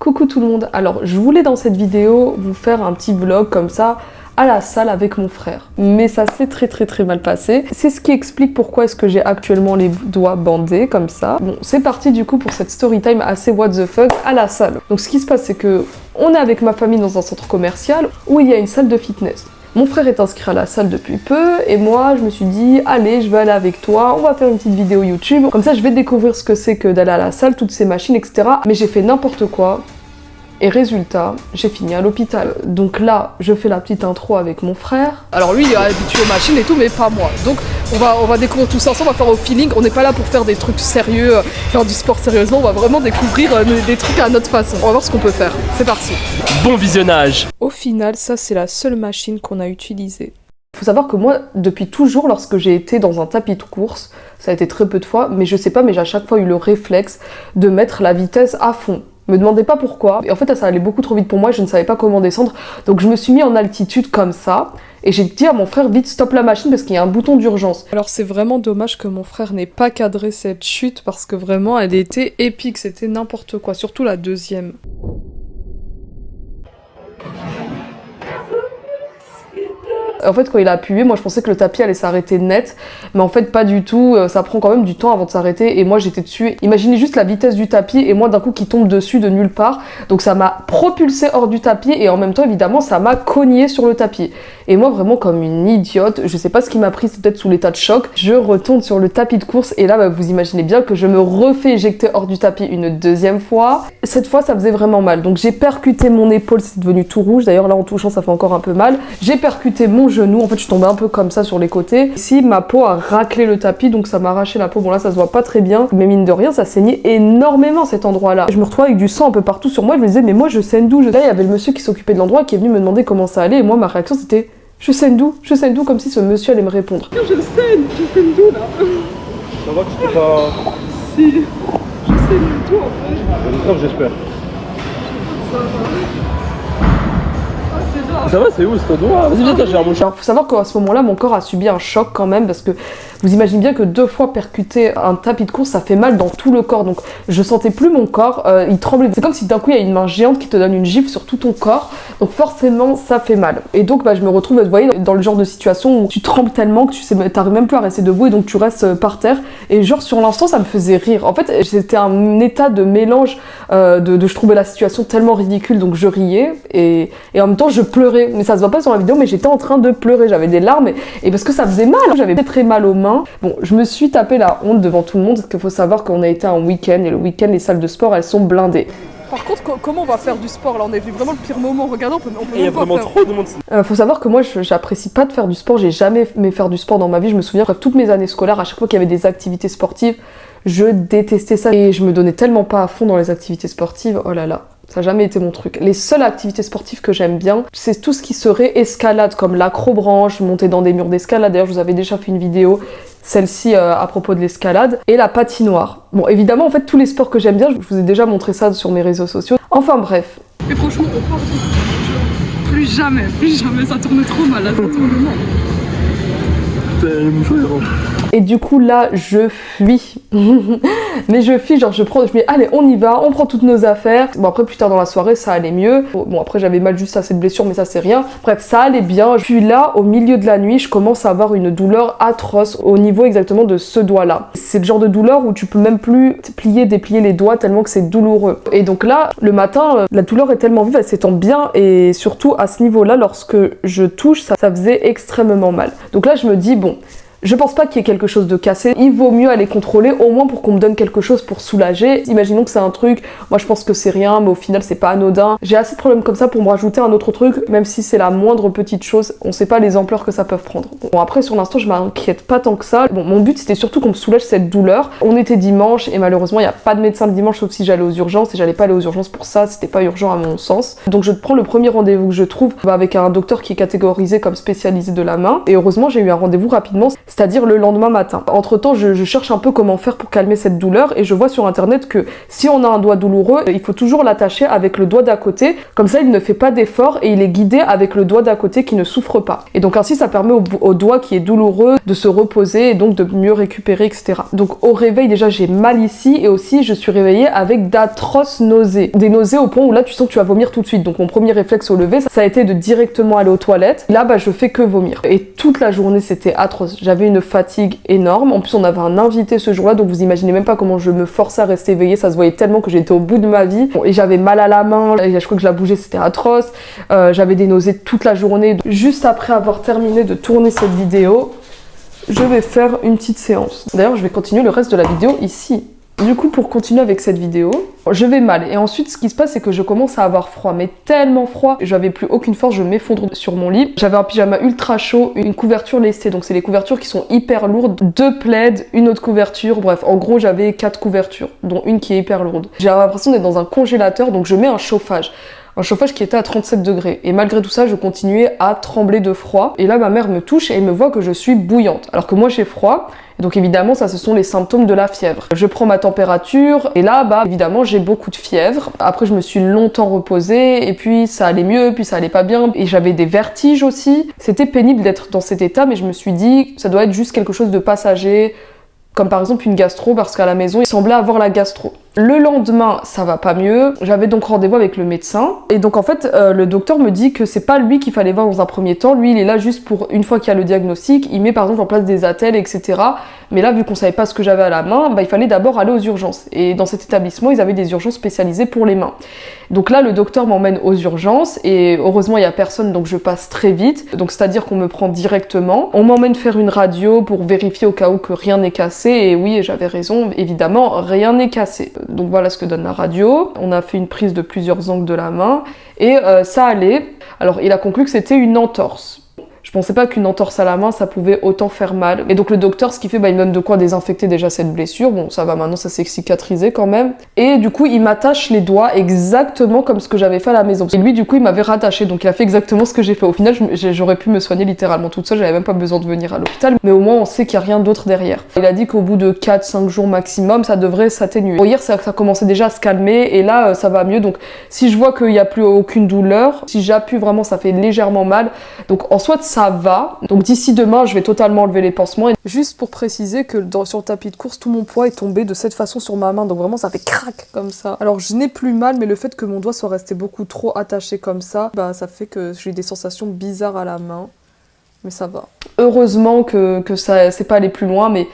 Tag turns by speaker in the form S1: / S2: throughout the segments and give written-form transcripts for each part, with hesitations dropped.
S1: Coucou tout le monde, alors je voulais dans cette vidéo vous faire un petit vlog comme ça à la salle avec mon frère. Mais ça s'est très mal passé. C'est ce qui explique pourquoi est-ce que j'ai actuellement les doigts bandés comme ça. Bon, c'est parti du coup pour cette story time assez what the fuck à la salle. Donc ce qui se passe c'est que on est avec ma famille dans un centre commercial où il y a une salle de fitness. Mon frère est inscrit à la salle depuis peu et moi je me suis dit allez je vais aller avec toi, on va faire une petite vidéo YouTube. Comme ça je vais découvrir ce que c'est que d'aller à la salle, toutes ces machines etc. Mais j'ai fait n'importe quoi. Et résultat, j'ai fini à l'hôpital. Donc là, je fais la petite intro avec mon frère. Alors lui, il est habitué aux machines et tout, mais pas moi. Donc on va découvrir tout ça ensemble, on va faire au feeling. On n'est pas là pour faire des trucs sérieux, faire du sport sérieusement. On va vraiment découvrir des trucs à notre façon. On va voir ce qu'on peut faire. C'est parti.
S2: Bon visionnage.
S1: Au final, ça c'est la seule machine qu'on a utilisée. Il faut savoir que moi, depuis toujours, lorsque j'ai été dans un tapis de course, ça a été très peu de fois, mais je sais pas, mais j'ai à chaque fois eu le réflexe de mettre la vitesse à fond. Me demandez pas pourquoi. Et en fait, ça allait beaucoup trop vite pour moi, je ne savais pas comment descendre. Donc je me suis mis en altitude comme ça. Et j'ai dit à mon frère, vite, stop la machine parce qu'il y a un bouton d'urgence. Alors c'est vraiment dommage que mon frère n'ait pas cadré cette chute parce que vraiment, elle était épique. C'était n'importe quoi, surtout la deuxième. En fait, quand il a appuyé, moi je pensais que le tapis allait s'arrêter net, mais en fait pas du tout, ça prend quand même du temps avant de s'arrêter, et moi j'étais dessus. Imaginez juste la vitesse du tapis, et moi d'un coup qui tombe dessus de nulle part, donc ça m'a propulsé hors du tapis, et en même temps évidemment ça m'a cogné sur le tapis. Et moi vraiment comme une idiote, je sais pas ce qui m'a pris, c'est peut-être sous l'état de choc, je retourne sur le tapis de course, et là bah, vous imaginez bien que je me refais éjecter hors du tapis une deuxième fois. Cette fois ça faisait vraiment mal, donc j'ai percuté mon épaule, c'est devenu tout rouge, d'ailleurs là en touchant ça fait encore un peu mal. J'ai percuté mon genou, en fait je suis tombée un peu comme ça sur les côtés. Ici ma peau a raclé le tapis donc ça m'a arraché la peau, bon là ça se voit pas très bien mais mine de rien ça saignait énormément cet endroit là. Je me retrouvais avec du sang un peu partout sur moi, je me disais mais moi je saigne d'où? Là il y avait le monsieur qui s'occupait de l'endroit qui est venu me demander comment ça allait et moi ma réaction c'était je saigne d'où? Je saigne d'où? Comme si ce monsieur allait me répondre. Je saigne d'où là?
S3: Ça va que tu t'es pas...
S1: Si, je saigne d'où en fait?
S3: J'espère.
S1: Ça va.
S3: Ça va, c'est où? C'est ton doigt? Vas-y, viens, j'ai un mouchoir.
S1: Faut savoir qu'à ce moment-là, mon corps a subi un choc quand même parce que vous imaginez bien que 2 fois percuter un tapis de course, ça fait mal dans tout le corps. Donc je sentais plus mon corps, il tremblait. C'est comme si d'un coup il y a une main géante qui te donne une gifle sur tout ton corps. Donc forcément, ça fait mal. Et donc bah, je me retrouve, vous voyez, dans le genre de situation où tu trembles tellement que tu t'arrives même plus à rester debout et donc tu restes par terre. Et genre sur l'instant, ça me faisait rire. En fait, c'était un état de mélange je trouvais la situation tellement ridicule, donc je riais et en même temps je pleurais. Mais ça se voit pas sur la vidéo, mais j'étais en train de pleurer. J'avais des larmes et parce que ça faisait mal. J'avais très mal aux mains. Bon, je me suis tapé la honte devant tout le monde parce qu'il faut savoir qu'on a été un week-end et le week-end, les salles de sport, elles sont blindées. Par contre, comment on va faire du sport là? On est vu vraiment le pire moment. Regardez, on peut
S3: il y a vraiment trop de monde.
S1: Faut savoir que moi, j'apprécie pas de faire du sport. J'ai jamais aimé faire du sport dans ma vie. Je me souviens, bref, toutes mes années scolaires, à chaque fois qu'il y avait des activités sportives, je détestais ça et je me donnais tellement pas à fond dans les activités sportives. Oh là là. Ça n'a jamais été mon truc. Les seules activités sportives que j'aime bien, c'est tout ce qui serait escalade, comme l'acrobranche, monter dans des murs d'escalade. D'ailleurs, je vous avais déjà fait une vidéo, celle-ci à propos de l'escalade, et la patinoire. Bon, évidemment, en fait, tous les sports que j'aime bien, je vous ai déjà montré ça sur mes réseaux sociaux. Enfin bref. Et franchement, on part plus jamais, ça tourne trop mal, là, ça tourne mal. Et du coup là je fuis mais je fuis, genre je me dis allez on y va, on prend toutes nos affaires. Bon après plus tard dans la soirée ça allait mieux, bon après j'avais mal juste à cette blessure mais ça c'est rien, bref ça allait bien. Puis là au milieu de la nuit je commence à avoir une douleur atroce au niveau exactement de ce doigt là. C'est le genre de douleur où tu peux même plus déplier les doigts tellement que c'est douloureux. Et donc là le matin la douleur est tellement vive, elle s'étend bien et surtout à ce niveau là lorsque je touche ça faisait extrêmement mal. Donc là je me dis bon, je pense pas qu'il y ait quelque chose de cassé, il vaut mieux aller contrôler au moins pour qu'on me donne quelque chose pour soulager. Imaginons que c'est un truc, moi je pense que c'est rien mais au final c'est pas anodin. J'ai assez de problèmes comme ça pour me rajouter un autre truc, même si c'est la moindre petite chose, on sait pas les ampleurs que ça peut prendre. Bon après sur l'instant je m'inquiète pas tant que ça. Bon mon but c'était surtout qu'on me soulage cette douleur. On était dimanche et malheureusement il n'y a pas de médecin le dimanche sauf si j'allais aux urgences et j'allais pas aller aux urgences pour ça, c'était pas urgent à mon sens. Donc je prends le premier rendez-vous que je trouve avec un docteur qui est catégorisé comme spécialisé de la main et heureusement j'ai eu un rendez-vous rapidement. c'est-à-dire le lendemain matin. Entre-temps, je cherche un peu comment faire pour calmer cette douleur et je vois sur internet que si on a un doigt douloureux, il faut toujours l'attacher avec le doigt d'à côté, comme ça il ne fait pas d'effort et il est guidé avec le doigt d'à côté qui ne souffre pas. Et donc ainsi ça permet au doigt qui est douloureux de se reposer et donc de mieux récupérer, etc. Donc au réveil déjà j'ai mal ici et aussi je suis réveillée avec d'atroces nausées. Des nausées au point où là tu sens que tu vas vomir tout de suite. Donc mon premier réflexe au lever, ça a été de directement aller aux toilettes. Là je fais que vomir. Et toute la journée c'était atroce. J'avais une fatigue énorme. En plus on avait un invité ce jour-là, donc vous imaginez même pas comment je me forçais à rester éveillée. Ça se voyait tellement que j'étais au bout de ma vie. Et j'avais mal à la main, et je crois que je la bougeais, c'était atroce. J'avais des nausées toute la journée. Juste après avoir terminé de tourner cette vidéo, je vais faire une petite séance. D'ailleurs je vais continuer le reste de la vidéo ici. Du coup, pour continuer avec cette vidéo, je vais mal. Et ensuite, ce qui se passe, c'est que je commence à avoir froid. Mais tellement froid, j'avais plus aucune force, je m'effondre sur mon lit. J'avais un pyjama ultra chaud, une couverture lestée. Donc, c'est les couvertures qui sont hyper lourdes. 2 plaids, une autre couverture. Bref, en gros, j'avais 4 couvertures, dont une qui est hyper lourde. J'ai l'impression d'être dans un congélateur, donc je mets un chauffage. Un chauffage qui était à 37 degrés. Et malgré tout ça, je continuais à trembler de froid. Et là, ma mère me touche et elle me voit que je suis bouillante. Alors que moi, j'ai froid. Et donc évidemment, ça, ce sont les symptômes de la fièvre. Je prends ma température et là, évidemment, j'ai beaucoup de fièvre. Après, je me suis longtemps reposée et puis ça allait mieux, puis ça allait pas bien. Et j'avais des vertiges aussi. C'était pénible d'être dans cet état, mais je me suis dit, ça doit être juste quelque chose de passager, comme par exemple une gastro, parce qu'à la maison, il semblait avoir la gastro. Le lendemain, ça va pas mieux. J'avais donc rendez-vous avec le médecin. Et donc en fait, le docteur me dit que c'est pas lui qu'il fallait voir dans un premier temps. Lui, il est là juste pour, une fois qu'il y a le diagnostic, il met par exemple en place des attelles, etc. Mais là, vu qu'on savait pas ce que j'avais à la main, il fallait d'abord aller aux urgences. Et dans cet établissement, ils avaient des urgences spécialisées pour les mains. Donc là, le docteur m'emmène aux urgences et heureusement, il y a personne, donc je passe très vite. Donc c'est-à-dire qu'on me prend directement. On m'emmène faire une radio pour vérifier au cas où que rien n'est cassé. Et oui, j'avais raison, évidemment, rien n'est cassé. Donc voilà ce que donne la radio. On a fait une prise de plusieurs angles de la main et ça allait. Alors il a conclu que c'était une entorse. Je pensais pas qu'une entorse à la main, ça pouvait autant faire mal. Et donc le docteur, ce qu'il fait, il me donne de quoi désinfecter déjà cette blessure. Bon, ça va maintenant, ça s'est cicatrisé quand même. Et du coup, il m'attache les doigts exactement comme ce que j'avais fait à la maison. Et lui, du coup, il m'avait rattaché. Donc il a fait exactement ce que j'ai fait. Au final, j'aurais pu me soigner littéralement toute seule. J'avais même pas besoin de venir à l'hôpital. Mais au moins, on sait qu'il n'y a rien d'autre derrière. Il a dit qu'au bout de 4-5 jours maximum, ça devrait s'atténuer. Bon, hier, ça commençait déjà à se calmer. Et là, ça va mieux. Donc si je vois qu'il n'y a plus aucune douleur, si j'appuie vraiment, ça fait légèrement mal. Donc en soit, ça va. Donc d'ici demain, je vais totalement enlever les pansements. Et juste pour préciser que sur le tapis de course, tout mon poids est tombé de cette façon sur ma main. Donc vraiment, ça fait crac comme ça. Alors je n'ai plus mal, mais le fait que mon doigt soit resté beaucoup trop attaché comme ça, ça fait que j'ai des sensations bizarres à la main. Mais ça va. Heureusement que ça c'est pas allé plus loin, mais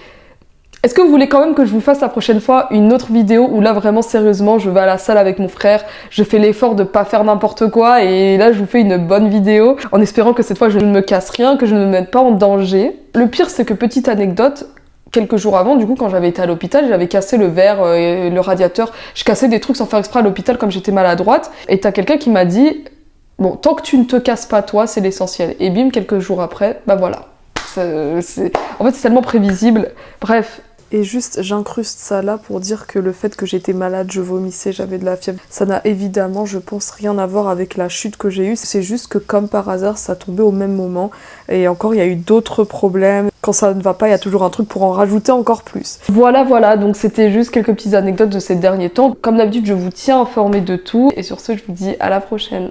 S1: est-ce que vous voulez quand même que je vous fasse la prochaine fois une autre vidéo où là vraiment sérieusement je vais à la salle avec mon frère, je fais l'effort de pas faire n'importe quoi et là je vous fais une bonne vidéo en espérant que cette fois je ne me casse rien, que je ne me mette pas en danger. Le pire c'est que, petite anecdote, quelques jours avant, du coup, quand j'avais été à l'hôpital, j'avais cassé le verre et le radiateur. Je cassais des trucs sans faire exprès à l'hôpital comme j'étais maladroite. Et t'as quelqu'un qui m'a dit, bon, tant que tu ne te casses pas toi, c'est l'essentiel. Et bim, quelques jours après, voilà. En fait, c'est tellement prévisible. Bref. Et juste, j'incruste ça là pour dire que le fait que j'étais malade, je vomissais, j'avais de la fièvre, ça n'a évidemment, je pense, rien à voir avec la chute que j'ai eue. C'est juste que comme par hasard, ça tombait au même moment. Et encore, il y a eu d'autres problèmes. Quand ça ne va pas, il y a toujours un truc pour en rajouter encore plus. Voilà, donc c'était juste quelques petites anecdotes de ces derniers temps. Comme d'habitude, je vous tiens informé de tout. Et sur ce, je vous dis à la prochaine.